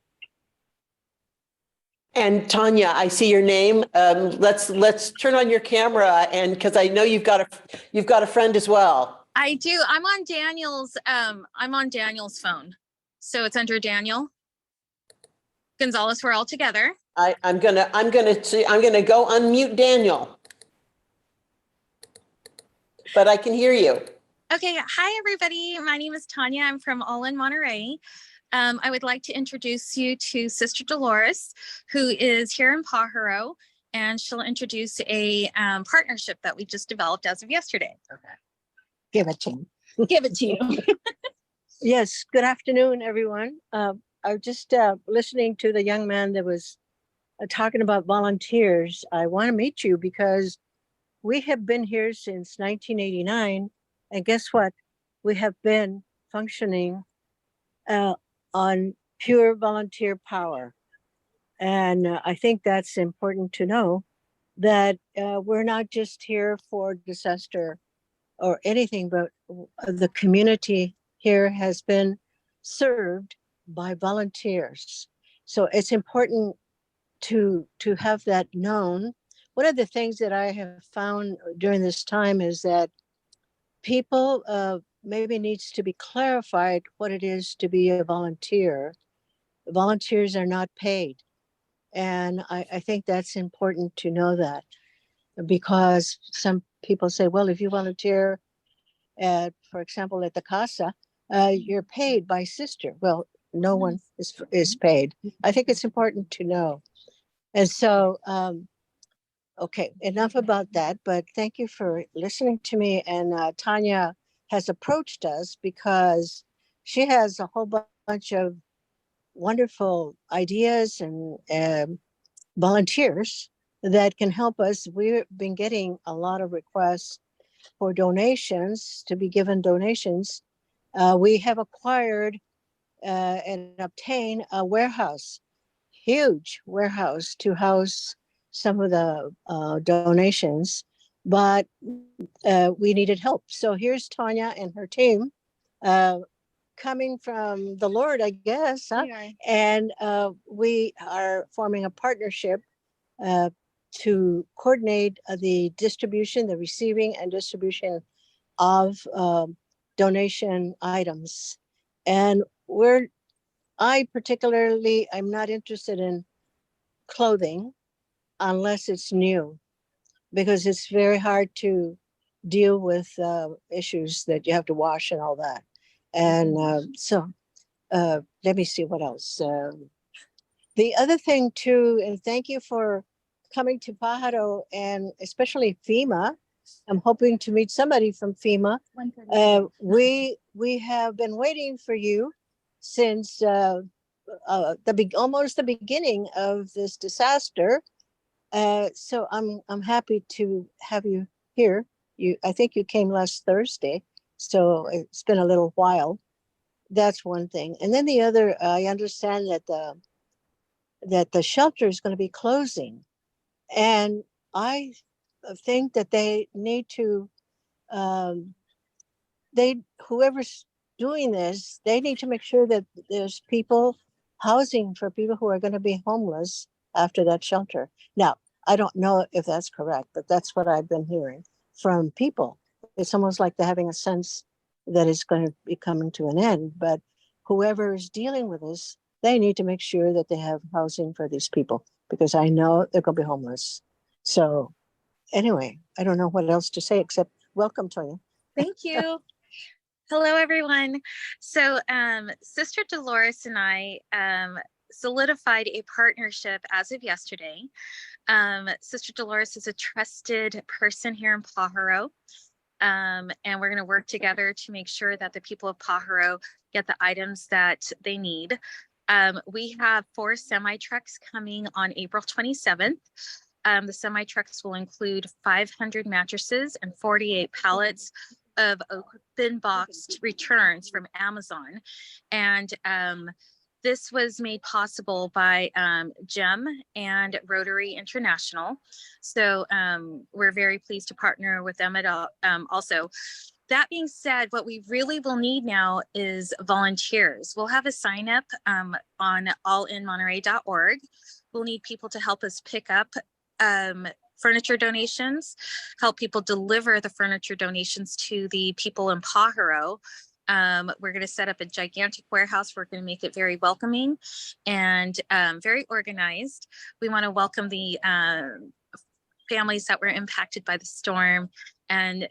And Tanya, I see your name. Let's turn on your camera, and because I know you've got a friend as well.
I do. I'm on Daniel's phone, so it's under Daniel Gonzalez. We're all together.
I'm gonna go unmute Daniel, but I can hear you.
Okay. Hi, everybody. My name is Tanya. I'm from AllIn Monterey. I would like to introduce you to Sister Dolores, who is here in Pajaro, and she'll introduce a partnership that we just developed as of yesterday.
Okay. Give it to him.
Give it to you.
Yes. Good afternoon, everyone. I was just listening to the young man that was talking about volunteers. I want to meet you because we have been here since 1989. And guess what? We have been functioning on pure volunteer power. And I think that's important to know that we're not just here for disaster or anything, but the community here has been served by volunteers. So it's important to have that known. One of the things that I have found during this time is that people maybe needs to be clarified what it is to be a volunteer. Volunteers are not paid. And I think that's important to know that, because some people say, well, if you volunteer at, for example, at the Casa, you're paid by sister. Well, no one is paid. I think it's important to know. And so, okay, enough about that, but thank you for listening to me. And Tanya has approached us because she has a whole bunch of wonderful ideas and volunteers that can help us. We've been getting a lot of requests for donations, to be given donations. We have acquired and obtained a warehouse, huge warehouse to house some of the donations, but we needed help. So here's Tanya and her team coming from the Lord, I guess. Huh? And we are forming a partnership to coordinate the distribution, the receiving and distribution of donation items. And I particularly, I'm not interested in clothing unless it's new, because it's very hard to deal with issues that you have to wash and all that. And so let me see what else. The other thing too, and thank you for coming to Pajaro, and especially FEMA. I'm hoping to meet somebody from FEMA. We have been waiting for you since almost the beginning of this disaster. So I'm happy to have you here. I think you came last Thursday, so it's been a little while. That's one thing. And then the other, I understand that the shelter is going to be closing, and I think that they need to, whoever's doing this, they need to make sure that there's housing for people who are going to be homeless after that shelter. Now, I don't know if that's correct, but that's what I've been hearing from people. It's almost like they're having a sense that it's going to be coming to an end, but whoever is dealing with this, they need to make sure that they have housing for these people, because I know they're going to be homeless. So anyway, I don't know what else to say except welcome, Tonya.
Thank you. Hello, everyone. So Sister Dolores and I solidified a partnership as of yesterday. Sister Dolores is a trusted person here in Pajaro. And we're going to work together to make sure that the people of Pajaro get the items that they need. We have 4 semi-trucks coming on April 27th. The semi-trucks will include 500 mattresses and 48 pallets of open boxed returns from Amazon. And this was made possible by GEM and Rotary International. So we're very pleased to partner with them also. That being said, what we really will need now is volunteers. We'll have a sign up on allinmonterey.org. We'll need people to help us pick up furniture donations, help people deliver the furniture donations to the people in Pajaro. We're going to set up a gigantic warehouse. We're going to make it very welcoming and very organized. We want to welcome the families that were impacted by the storm and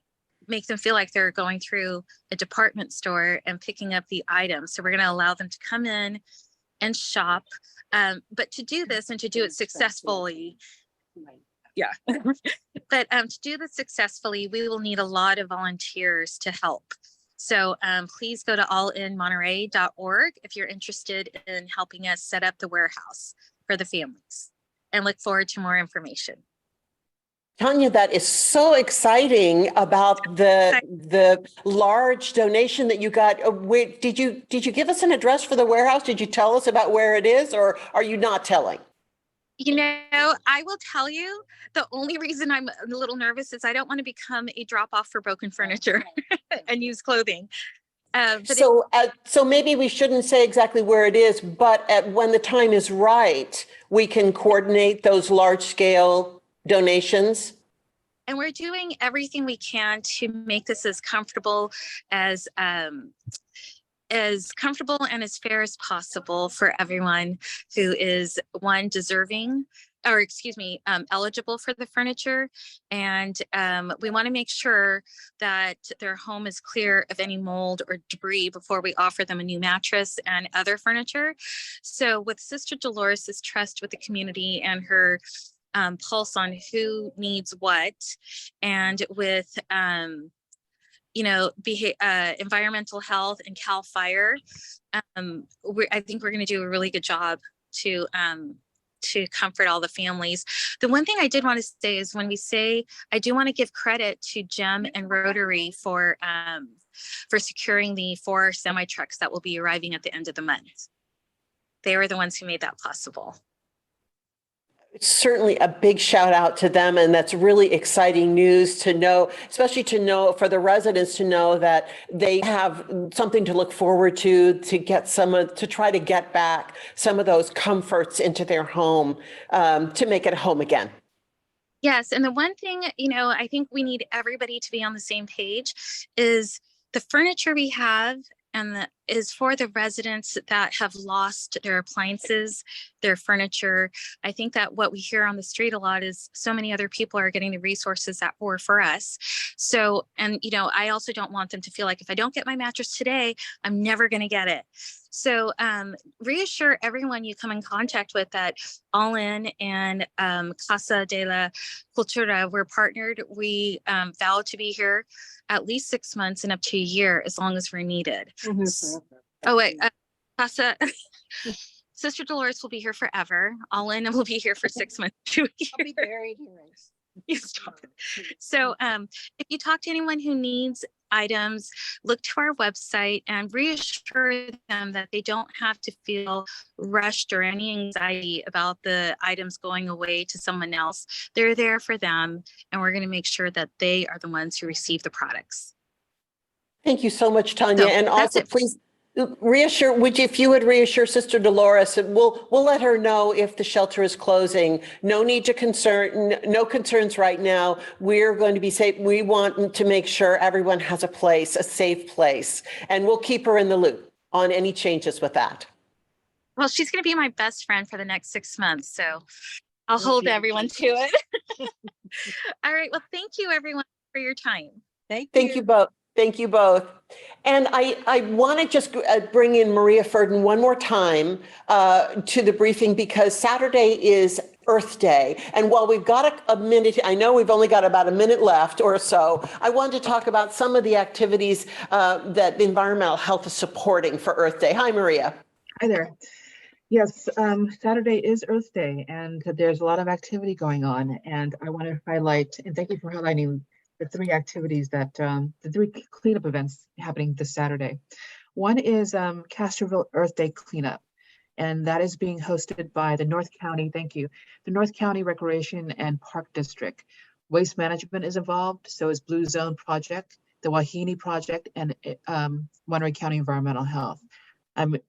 make them feel like they're going through a department store and picking up the items. So we're going to allow them to come in and shop. But to do this and to do it successfully, but to do this successfully, we will need a lot of volunteers to help. So please go to allinmonterey.org if you're interested in helping us set up the warehouse for the families, and look forward to more information.
Tanya, that is so exciting about the large donation that you got. Wait, did you give us an address for the warehouse? Did you tell us about where it is, or are you not telling?
You know, I will tell you, the only reason I'm a little nervous is I don't want to become a drop off for broken furniture and used clothing.
So maybe we shouldn't say exactly where it is, but when the time is right, we can coordinate those large scale donations.
And we're doing everything we can to make this as comfortable and as fair as possible for everyone who is deserving, or excuse me, eligible for the furniture. And we want to make sure that their home is clear of any mold or debris before we offer them a new mattress and other furniture. So with Sister Dolores' trust with the community and her pulse on who needs what, and with environmental health and CAL FIRE, I think we're going to do a really good job to comfort all the families. The one thing I did want to say is when we say, I do want to give credit to Gem and Rotary for securing the 4 semi trucks that will be arriving at the end of the month. They were the ones who made that possible.
Certainly a big shout out to them. And that's really exciting news to know, especially to know for the residents to know that they have something to look forward to get to try to get back some of those comforts into their home, to make it a home again.
Yes. And the one thing, I think we need everybody to be on the same page is the furniture we have is for the residents that have lost their appliances, their furniture. I think that what we hear on the street a lot is so many other people are getting the resources that were for us. So, and I also don't want them to feel like if I don't get my mattress today, I'm never going to get it. So reassure everyone you come in contact with that AllIn and Casa de la Cultura, we're partnered. We vow to be here at least 6 months and up to a year as long as we're needed. Oh, wait, Casa, Sister Dolores will be here forever. AllIn will be here for 6 months to a year.
I'll be buried here.
You stop it. So if you talk to anyone who needs items, look to our website and reassure them that they don't have to feel rushed or any anxiety about the items going away to someone else. They're there for them, and we're going to make sure that they are the ones who receive the products.
Thank you so much, Tanya. And also, please reassure, if you would reassure Sister Dolores, we'll let her know if the shelter is closing. No need to no concerns right now. We're going to be safe. We want to make sure everyone has a safe place, and we'll keep her in the loop on any changes with that.
Well, she's going to be my best friend for the next 6 months, so I'll hold everyone to it. All right. Well, thank you everyone for your time.
Thank you both. Thank you both. And I want to just bring in Maria Ferdin one more time to the briefing, because Saturday is Earth Day. And while we've got a minute, I know we've only got about a minute left or so, I wanted to talk about some of the activities that the environmental health is supporting for Earth Day. Hi, Maria.
Hi there. Yes, Saturday is Earth Day, and there's a lot of activity going on. And I want to highlight, and thank you for highlighting the 3 activities that, the 3 cleanup events happening this Saturday. One is Castroville Earth Day Cleanup, and that is being hosted by the North County, the North County Recreation and Park District. Waste Management is involved, so is Blue Zone Project, the Wahine Project, and Monterey County Environmental Health.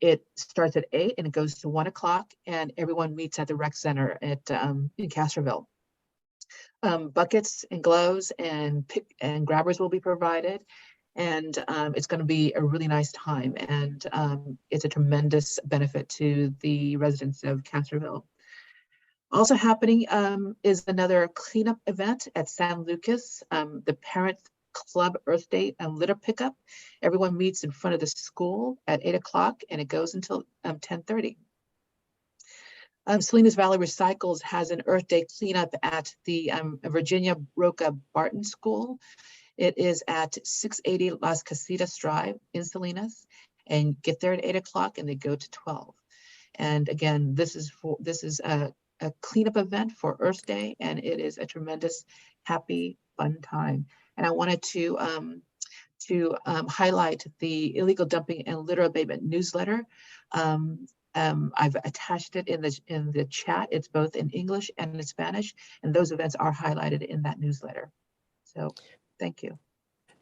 It starts at 8 and it goes to 1 o'clock, and everyone meets at the rec center in Castroville. Buckets and gloves and grabbers will be provided, and it's going to be a really nice time, and it's a tremendous benefit to the residents of Castroville. Also happening is another cleanup event at San Lucas, the Parent Club Earth Day and litter pickup. Everyone meets in front of the school at 8 o'clock, and it goes until 10:30. Salinas Valley Recycles has an Earth Day cleanup at the Virginia Roca Barton School. It is at 680 Las Casitas Drive in Salinas, and get there at 8 o'clock and they go to 12. And again, this is a cleanup event for Earth Day, and it is a tremendous, happy, fun time. And I wanted to highlight the illegal dumping and litter abatement newsletter. I've attached it in the chat. It's both in English and in Spanish, and those events are highlighted in that newsletter. So thank you.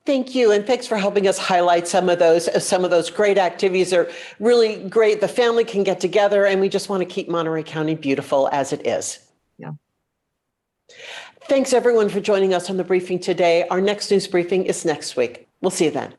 Thank you, and thanks for helping us highlight some of those. Some of those great activities are really great. The family can get together, and we just want to keep Monterey County beautiful as it is.
Yeah.
Thanks everyone for joining us on the briefing today. Our next news briefing is next week. We'll see you then.